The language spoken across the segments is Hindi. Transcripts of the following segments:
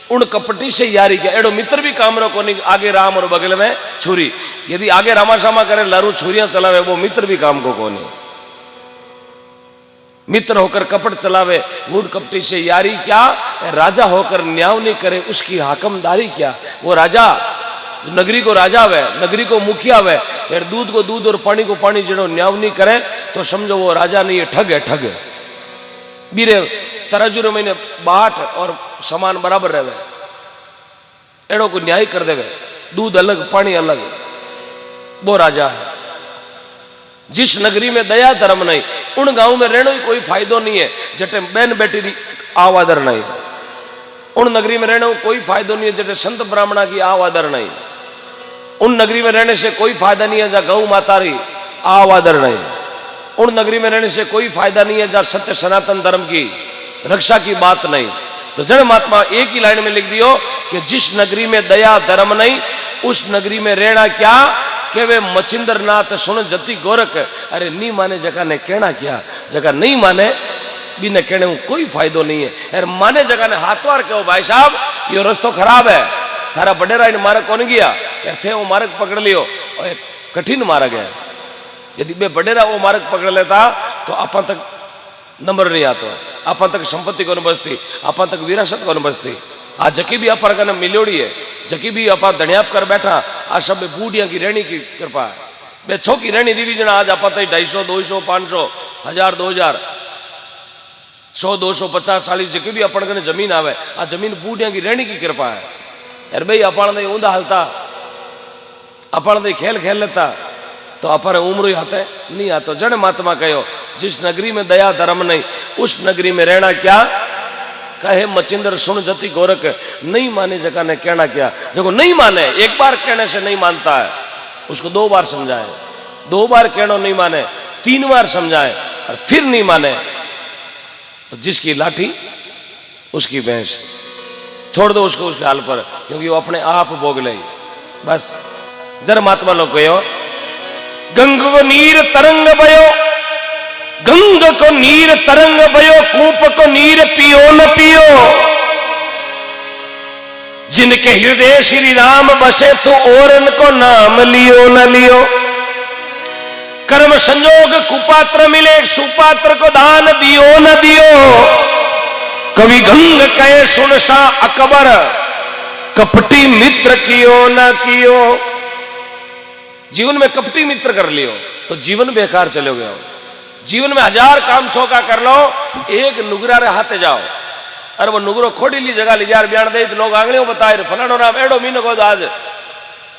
उन कपटी से यारी क्या, एडो मित्र भी काम रो कोनी, आगे राम और बगल में छुरी। यदि आगे रामाशामा करे लारू छुरियां चलावे, वो मित्र भी काम को कोनी। मित्र होकर कपट चलावे, मूड कपटी से यारी क्या, राजा होकर न्याय नहीं करे उसकी हाकमदारी क्या। वो राजा नगरी को राजा वे, नगरी को मुखिया वे, यार दूध को दूध और पानी को पानी जड़ो न्याय नहीं करे तो समझो वो राजा नहीं है, ठग है, ठग है। बीरे तराजू रे महीने बाट और समान बराबर रहे, एड़ो को न्याय कर देवे, दूध अलग पानी अलग, वो राजा है। जिस नगरी में दया धर्म नहीं, उन गांव में रहने ही कोई फायदो नहीं है जटे बहन बेटी की आवादर नहीं। उन नगरी में रहने कोई फायदो नहीं है जटे संत ब्राह्मणा की आवादर नहीं। उन नगरी में रहने से कोई फायदा नहीं है जहाँ गौ माता री आवादर नहीं। उन नगरी में रहने से कोई फायदा नहीं है जहाँ सत्य सनातन धर्म की रक्षा की बात नहीं। तो जन महात्मा एक ही लाइन में लिख दियो कि जिस नगरी में दया धर्म नहीं उस नगरी में रहना क्या, के वे मचिंदर नाथ सुन जति गोरख। अरे नहीं माने जगह ने कहना क्या, जगह नहीं माने बिना कहने कोई फायदो नहीं है। यार माने जगह ने हाथवार कहो भाई साहब ये रास्ता खराब है, थारा बडेरा इन मार्ग कौन गया, यार थे वो मार्ग पकड़ लियो, और कठिन मार्ग है। यदि बे बडेरा वो मार्ग पकड़ लेता तो अपन तक नंबर नहीं आता, अपन तक संपत्ति को बचती, अपन तक विरासत को बचती। आज जकी भी अपन का मिलोड़ी है, जकी भी अपन धनियाप कर बैठा, आज सब बूढ़िया की रहनी की कृपा है। बे छो की रहनी रिवीजन आज अपन 250, 200, 500, 1000, 2000, 100, 200, 50, 40 जकी भी अपन कने जमीन आवे, आ जमीन बूढ़िया की रहनी की कृपा है। यार भाई अपन ने ऊंधा हलता, अपन ने खेल खेल लेता तो अपन उम्र ही आते नहीं आता। जन महात्मा कहो जिस नगरी में दया धर्म नहीं उस नगरी में रहना क्या, कहे मचिंदर सुन जति गोरख। नहीं माने जगह ने कहना क्या, देखो नहीं माने एक बार कहने से नहीं मानता है, उसको 2 बार समझाए, 2 बार कहना नहीं माने 3 बार समझाए और फिर नहीं माने तो जिसकी लाठी उसकी भैंस, छोड़ दो उसको उसके हाल पर, क्योंकि वो अपने आप भोग ले। बस जर महात्मा लोग कहो गंग को नीर तरंग बयो, गंग को नीर तरंग बयो, कूप को नीर पियो न पियो। जिनके हृदय श्री राम बसे तो और इनको नाम लियो न लियो। कर्म संजोग कुपात्र मिले, सुपात्र को दान दियो न दियो। कवि गंग कहे सुन सा अकबर, कपटी मित्र कियो न कियो। जीवन में कपटी मित्र कर लियो तो जीवन बेकार चले गए। जीवन में 1000 काम छोका कर लो, एक नुगरा रे हाथे जाओ, अरे वो नुगरो खोटी ली जगह लीजार बयान दे तो लोग आंगलियों बताए फलानो नाम एडो मीनो को आज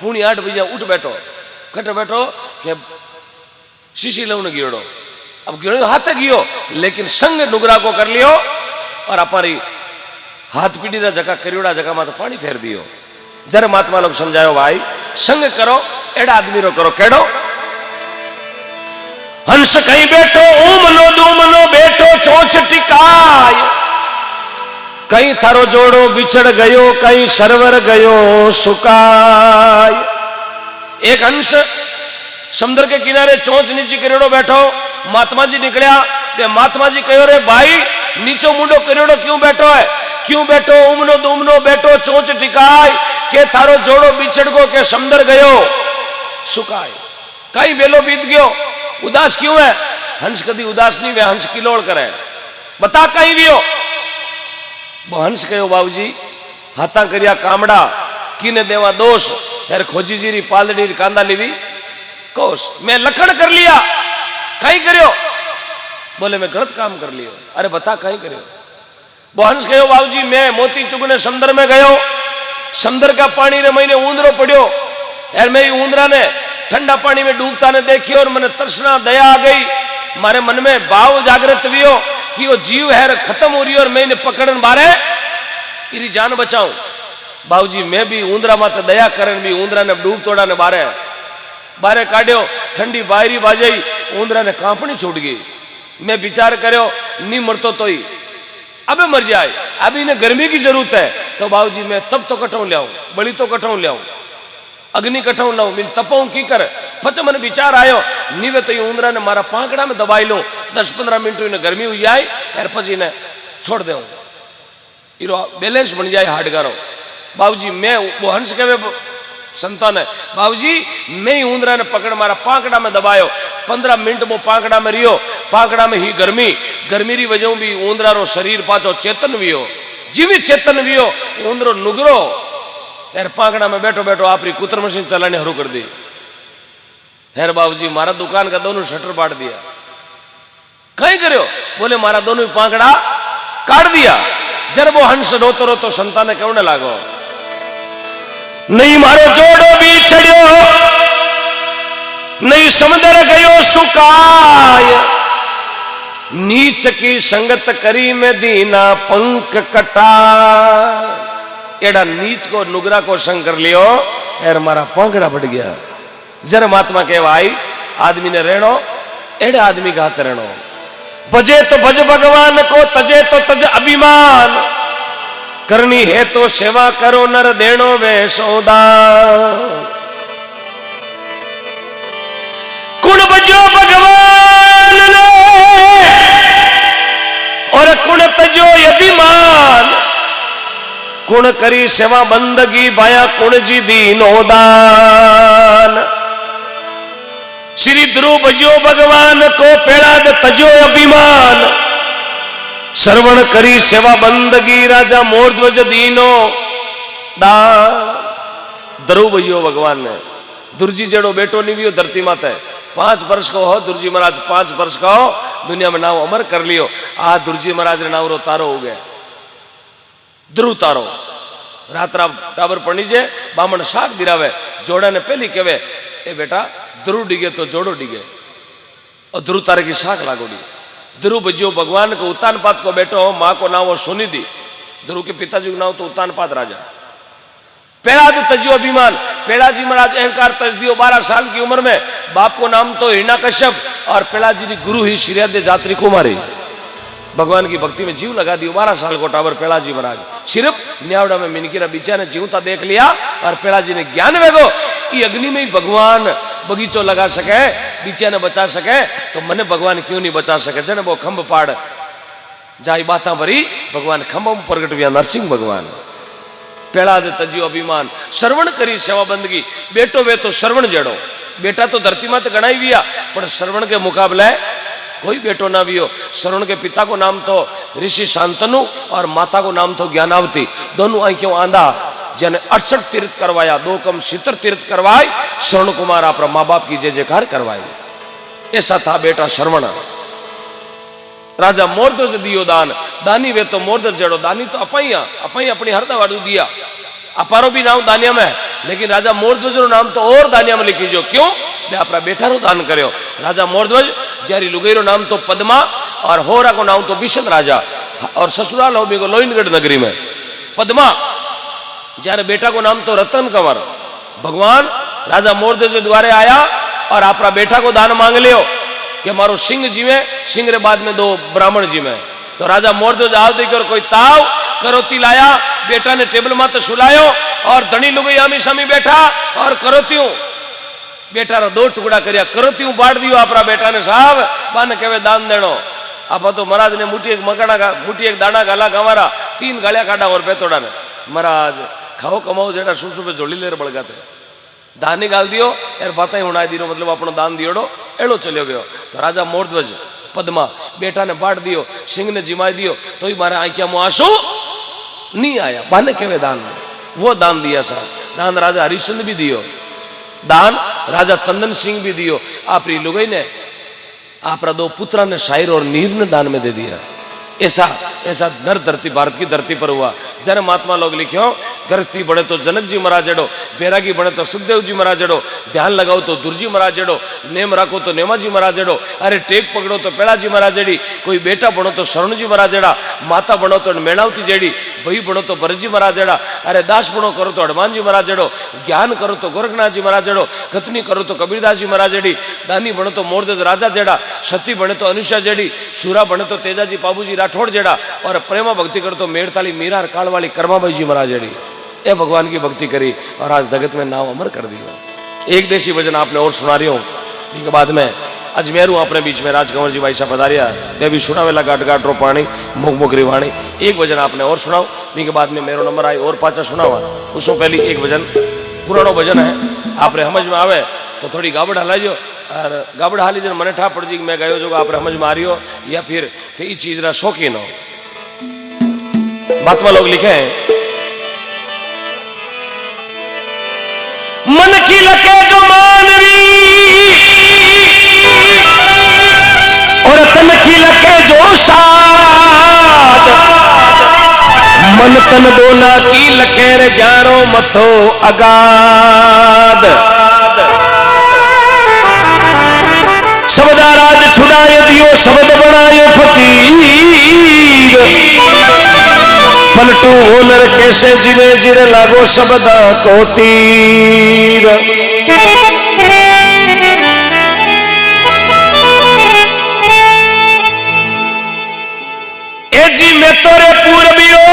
पूनी 8 बजे उठ बैठो, कट बैठो के शीशी लवन गियोड़ो। अब गियोड़ो हाथे गियो, लेकिन संग नुगरा को कर लियो और अपनी हाथ पीढ़ी रा जगह करियोड़ा जगह में तो पानी फेर दियो। जरा महात्मा लोग समझायो भाई संग करो, एड़ा आदमी रो करो केड़ो। हंस कहीं बैठो ऊमनो दूमनो बैठो चोंच टिकाय। कहीं थारो जोड़ो बिछड़ गयो, कहीं सरवर गयो सुकाय। एक हंस समुद्र के किनारे चोंच नीचे करेड़ो बैठो, महात्मा जी निकलिया, महात्मा जी कहो रे भाई नीचो मुंडो करेड़ो क्यों बैठो है, क्यों बैठो उमनो दूमनो बैठो चोंच टिकाय। के थारो जोड़ो बिछड़ गो के समुद्र गयो सुकाय। कहीं बेलो बीत गयो, उदास क्यों है? हंस कभी उदास नहीं वे, हंस किलोड़ करे, बता कहीं भी हो। वो हंस कहो बाबूजी हाथा करिया कामड़ा किने देवा दोष, यार खोजी जीरी पालड़ी कांदा लीवी कोस, मैं लखन कर लिया कहीं करियो। बोले मैं गलत काम कर लियो, अरे बता कहीं करियो। वो हंस कहो बाबूजी मैं मोती चुगने समुद्र में गयो, समुद्र का पानी रे मैंने ऊंदरो पड़ियो, यार मैं ऊंदरा ने ठंडा पानी में डूबता ने देखी और मैंने तृष्णा दया आ गई, मारे मन में भाव जागृत हुई कि वो जीव है खत्म हो रही और मैं इन्हें पकड़न बारे इरी जान बचाऊं। बाबूजी मैं भी ऊंदरा माते दया करन भी ऊंदरा ने डूब तोड़ा ने बारे बारे काढ़ो, ठंडी बायरी बाजाई ऊंदरा ने कांपनी छूट गई। मैं विचार करो नहीं मरतो तो ही अबे मर जाए, अभी इन्हें गर्मी की जरूरत है तो बाबूजी मैं तब तो कटाऊ लियाऊं, बड़ी तो कटाऊ लियाऊं, अग्नि कटाऊ लाऊं, मिल तपाऊं की कर। पच मन विचार आयो नीवे तो ऊंदरा ने मारा पांकड़ा में दबाई लो, 10-15 मिनट इन्हें गर्मी हो जाए यार पची ने छोड़ दे। इरो बैलेंस बन जाए हाडगारो। बाबूजी मैं वो हंस कहे संतान है, बाबूजी मैं ही ऊंदरा ने पकड़ मारा पाकड़ा में दबायो, 15 मिनट वो पाकड़ा में रियो, पाकड़ा में ही गर्मी री वजह भी ऊंदरा रो शरीर पाचो चेतन वियो, जीवित चेतन वियो, ऊंदरो नुगरो यार पाकड़ा में बैठो बैठो आपरी कुतर मशीन चलाने हरू कर दी। यार बाबूजी मारा दुकान का दोनों शटर पाट दिया। कहीं करो? बोले मारा दोनों पाकड़ा काट दिया। जब वो हंस रोतो रोतो संतान ने कहने लागो, नहीं मारो जोड़ो भी चढ़ो, नहीं समुद्र गयो सुकाय, नीच की संगत करी में दीना पंख कटा। एड़ा नीच को नुगरा को संग कर लियो यार मारा पंखड़ा बढ़ गया। जरा महात्मा कहवा आई आदमी ने रहनो एड़े आदमी का हाथ रहनो। भजे तो भज भगवान को, तजे तो तज अभिमान, करनी है तो सेवा करो नर देनो वे सौदा। कुण भजो भगवान ने और कुण तजो अभिमान, कुण करी सेवा बंदगी भाया कुण जी दीनो दान। श्री ध्रुव भजो भगवान को, पेड़ाद तजो अभिमान, श्रवण करी सेवा बंदगी राजा मोरध्वज दीनो दान। ध्रुव भजो भगवान ने, दुर्जी जड़ो बेटो नहीं भी धरती माता है, 5 वर्ष को हो दुर्जी महाराज, 5 वर्ष का हो दुनिया में नाव अमर कर लियो। आ दुर्जी महाराज ने नाव रो तारो हो गया, ध्रुव तारो। रात रात टाबर पड़ीजे बामण शाक दिरावे, जोड़ा ने पहली कहे ए बेटा ध्रुव डिगे तो जोड़ो डिगे, और ध्रुव तारे की शाक लागोड़ी। ध्रुव भजियो भगवान को, उत्तानपाद को बेटो हो, माँ को नाम हो सुनिधि, ध्रुव के पिताजी को नाम तो उत्तानपाद राजा। पेड़ाद तजियो अभिमान, पेड़ाजी महाराज अहंकार तज दियो 12 साल की उम्र में। बाप को नाम तो हिरण्यकश्यप और पेड़ाजी की गुरु ही श्रीहद जात्री कुमारी। भगवान की भक्ति में जीव लगा दियो। 12 साल को टावर पेड़ाजी महाराज, सिर्फ न्यावड़ा में मिनकीरा बीचा ने जीवता देख लिया और पेड़ाजी ने ज्ञान वेगो ये अग्नि में ही भगवान बगीचो लगा सके, बीचा ने बचा सके तो मने भगवान क्यों नहीं बचा सके। जने वो खंभ पाड़ जाई बाता भरी, भगवान खंभ में प्रगट हुआ नरसिंह भगवान। पेड़ा दे तजियो अभिमान, श्रवण करी सेवा बंदगी। बेटो वे तो श्रवण जड़ो, बेटा तो धरती में तो गणाई विया, पर श्रवण के मुकाबले कोई बेटो ना भी हो। श्रवण के पिता को नाम तो ऋषि शांतनु और माता को नाम तो ज्ञानावती, दोनों आंखों आंधा, जने 68 तीर्थ करवाया, 2 कम 70 तीर्थ करवाए, श्रवण कुमार अपना माँ बाप की जय जयकार करवाई। ऐसा था बेटा श्रवण। राजा मोरध्वज दियो दान, दानी वे तो मोरध्वज जड़ो, दानी तो अपाई अपनी हरदा वाड़ू दिया, अपारो भी नाम दानिया में, लेकिन राजा मोरध्वज रो नाम तो और दानिया में लिखी जो, क्यों मैं अपना बेटा रो दान करो। राजा मोरध्वज जारी लुगई रो नाम तो पद्मा और होरा को नाम तो बिशन राजा, और ससुराल हो भी को लोहिनगढ़ नगरी में। पद्मा जारे बेटा को नाम तो रतन कंवर। भगवान राजा मोरध्वज द्वारे आया और अपना बेटा को दान मांग लियो कि मारो सिंह जीवे, सिंह रे बाद में 2 ब्राह्मण जीवे। तो राजा मोरध्वज आव देकर कोई ताव करोती लाया, बेटा ने टेबल माते सुलायो और धनी लुगई आमी सामी बैठा और करोतियों बेटा रा 2 टुकड़ा करिया, करोतियों बांट दियो अपना बेटा ने। साहब बाने कहे दान देनो। आप तो महाराज ने मुठी एक दाना गाला गंवारा, 3 गालिया काटा और बेतोड़ा ने। महाराज खाओ कमाओ जेड़ा सुसु पे झोली लेर बड़गाते दान ही गाल दियो यार, बाता ही उड़ाई दियो, मतलब अपनो दान दियोड़ो एड़ो चलो गयो। तो राजा मोरध्वज पद्मा बेटा ने बांट दियो, सिंह ने जिमाई दियो, तो ही मारे आंखिया में आंसू नहीं आया। बाने केवे दान में वो दान दिया साहब। दान राजा हरिश्चंद्र भी दियो, दान राजा चंदन सिंह भी दियो। आपरी लुगई ने आपरा 2 पुत्रा ने शायर और नीर ने दान में दे दिया। ऐसा नर धरती भारत की धरती पर हुआ। जन महात्मा लोग लिखो, गृहस्थी बने तो जनक जी महाराज जड़ो, बैरागी बने तो सुखदेव जी महाराज जड़ो, ध्यान लगाओ तो दुर्जी महाराज जड़ो, नेम राखो तो नेमा जी महाराज जड़ो, अरे टेक पकड़ो तो पेड़ा जी महाराज जड़ी, कोई बेटा बनो तो शरण जी महाराज जड़ा, माता बनो तो मेणावती जड़ी, भाई बनो तो भरत महाराज जड़ा, अरे दास बनो करो तो हनुमान जी महाराज जड़ो, ज्ञान करो तो गोरखनाथ जी महाराज जड़ो, कथनी करो तो कबीरदास जी महाराज जड़ी, दानी बनो तो मोरध्वज राजा जड़ा, सती बने तो अनुषा जड़ी, शूरा बने तो तेजाजी बाबूजी राठौड़ जड़ा, और प्रेमा भक्ति करो तो मेड़ताली मीरा कालवाली कर्माबाई जी महाराज जड़ी। ए भगवान की भक्ति करी और आज जगत में नाम अमर कर दिया। एक देशी भजन आपने और सुना रही हूं, इसके बाद में अजमेर हूँ अपने बीच में राजकंवर जी भाई साहब पधारिया मैं भी सुनावेला गाट गाट रो पानी मुख मुखरी वाणी एक भजन आपने और सुनाओ के बाद में मेरो नंबर आई और पाचा सुनावा उसको पहले एक भजन पुरानो भजन है आपने समझ में आवे तो थोड़ी गाबड़ हलाइजो और गाबड़ हाली जन मने ठा पड़ जी मैं गयो जो आप समझ में आ रही हो या फिर ये चीज रा शौकीन हो महात्मा लोग लिखे हैं मन की लके जो मानवी और तन की लके जो साध मन तन दोना की लखे रे जारो मथो अगाध सबदा राज छुड़ाए दियो शब्द बनायो फकीर पलटू होनर कैसे जिरे जिरे लागो सबदा को तीर ए जी मैं तोरे पूर्वियो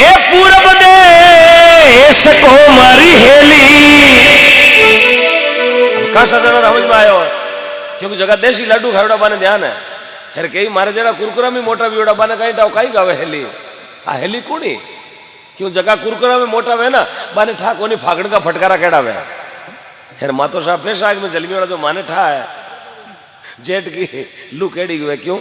ए पूरब देश को मारी हेली का सदन समझ में आयो क्योंकि जगह देशी लड्डू खावड़ा बाने ध्यान है फिर कई मारे जरा कुरकुरा में मोटा बियोड़ा बाने कहीं टाव कहीं गावे हेली आ हेली कोनी क्यों जगह कुरकुरा में मोटा वे ना बाने ठा कोनी फागण का फटकारा केड़ा वे फिर मातो साहब पेश आग में जलमी वाला जो माने ठा है जेठ की लू केड़ी हुए क्यों